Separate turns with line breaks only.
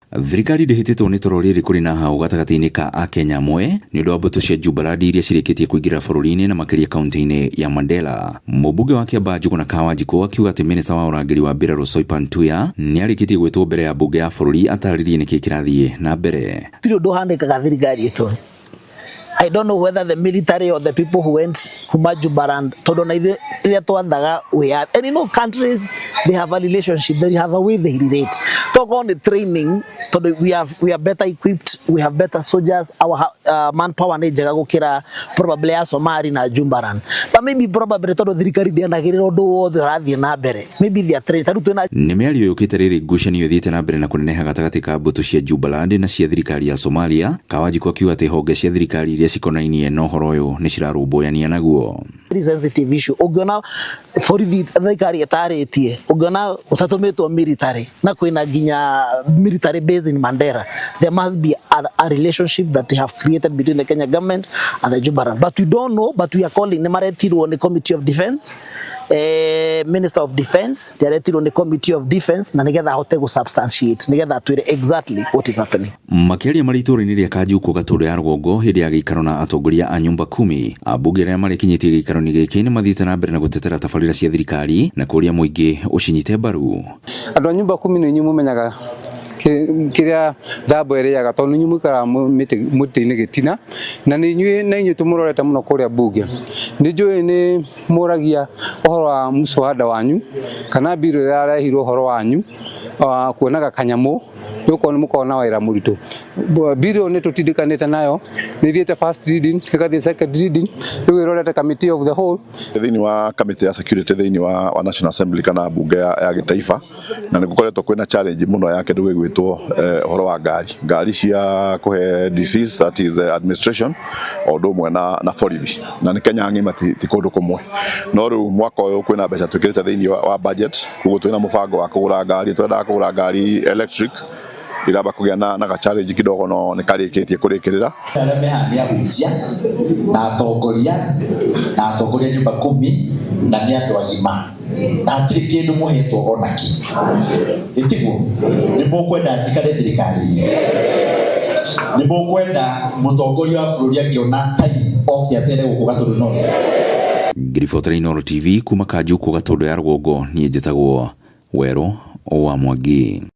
Thirikari ndĩhĩtĩtwo nĩ toro rĩrĩ kũrĩ na hau gatagatĩ-inĩ ka Akenya amwe nĩ ũndũ wa mbũtũ cia Jubaland iria cirĩkĩtie kũingĩra bũrũri-inĩ na makĩria kaunti-inĩ ya Mandela. Mũmbunge wa Kiambanju na Kawajiko akiuga atĩ minista wa ũrangĩri wa mbirarũ Soipan nĩ arĩkĩtie gwĩtwo mbere ya mbunge ya bũrũri atarĩrie nĩkĩ kĩrathiĩ na mbere.
Tiri ũndũ ũhanĩkaga thirikari ĩtũ. I don't know whether the military or the people who went kuma Jubaland tondo na iria twathaga we are, and you know countries they have a relationship, they have a way they relate. Talk on the training, tondo we are better equipped, we have better soldiers, our manpower ni njega gukira probably ya Somali na Jubaland, but maybe probably tondo thirikari ndianagirira undu wothe urathie na mbere, maybe they are trained taru twina
nĩ mĩario yũkĩte rĩrĩ ngucanio ĩthiĩte na mbere na kũneneha gatagatĩ ka mbũtũ cia Jubaland na cia thirikari ya Somalia. Kawajiko akiuga atĩ honge cia thirikari iria cikonainie na ũhoro ũyũ nĩ cirarũmbũyania naguo.
Sensitive issue ungiona borithi thirikari ĩtarĩtie, ungiona ũtatũmĩtwo military na kwĩna nginya military base in Mandela, there must be a relationship that they have created between the Kenya government and the Jubaland, but we don't know, but we are calling nĩ maretirwo nĩ Committee of Defence, Minister of Defence directed on the Committee of Defence na nigetha hote go substantiate nigetha twire exactly what is happening.
Makĩria marĩtũra-inĩ rĩa Kajuku Gatũndũ ya rũgongo hĩndĩ ya gĩikaro na atongoria a nyumba 10, ambunge arĩa marĩkinyĩtie gĩikaro-inĩ gĩkĩ nĩ mathiĩte na mbere na gũtetera tabarĩra cia thirikari na kũria mũingĩ ũcinyite mbaru.
Andũ a nyumba 10 nĩ inyuĩ mũmenyaga kiria thabo ĩrĩaga tondũ nĩ mũikara mũtĩ-inĩ gĩtina na nĩ inyuĩ tũmũrorete mũno kũrĩa mbunge. Nĩ njũĩ nĩ mũragia ũhoro wa mũswada wanyu kana mbirũ ĩrĩa yarehirwo ũhoro wanyu kuonaga kanyamũ yuko nĩ mũkona wĩra mũritũ. Mbirũ nĩ tũtindĩkanĩte nayo, nĩ thiĩte first reading ĩgathiĩ second reading, rĩu ĩrorete committee of the whole
thĩinĩ wa committee ya security thĩinĩ wa National Assembly kana bunge ya gĩtaifa, na nĩ gũkoretwo kwĩna challenge mũno ya kĩndũ gĩgwĩtwo ũhoro wa ngari cia kũhe disease, that is administration o ũndũ ũmwe na borithi, na nĩ Kenya ng'ima ti kũndũ kũmwe. No rĩu mwaka ũyũ kwĩna mbeca twĩkĩrĩte thĩinĩ wa budget, koguo twĩna mũbango wa kũgũra ngari, twendaga kũgũra ngari electric iraba kũgĩa na challenge kidogo no nĩ karĩkĩtie kũrĩkĩrĩra.
Arĩa mehania hujia na atongoria nyumba 10 na nĩ andũ agima na hatirĩ kĩndũ mũhetwo ona kĩ. Ĩtiguo nĩ mũkwenda njikare thirikari-inĩ, nĩ mũkwenda mũtongoria wa bũrũri angĩona time okia cere gũkũ Gatũndũ no.
Ngiribotera-inĩ TV kuma Kajuku Gatũndũ ya rũgongo, niĩ njĩtagwo Werũ wa Mwangi.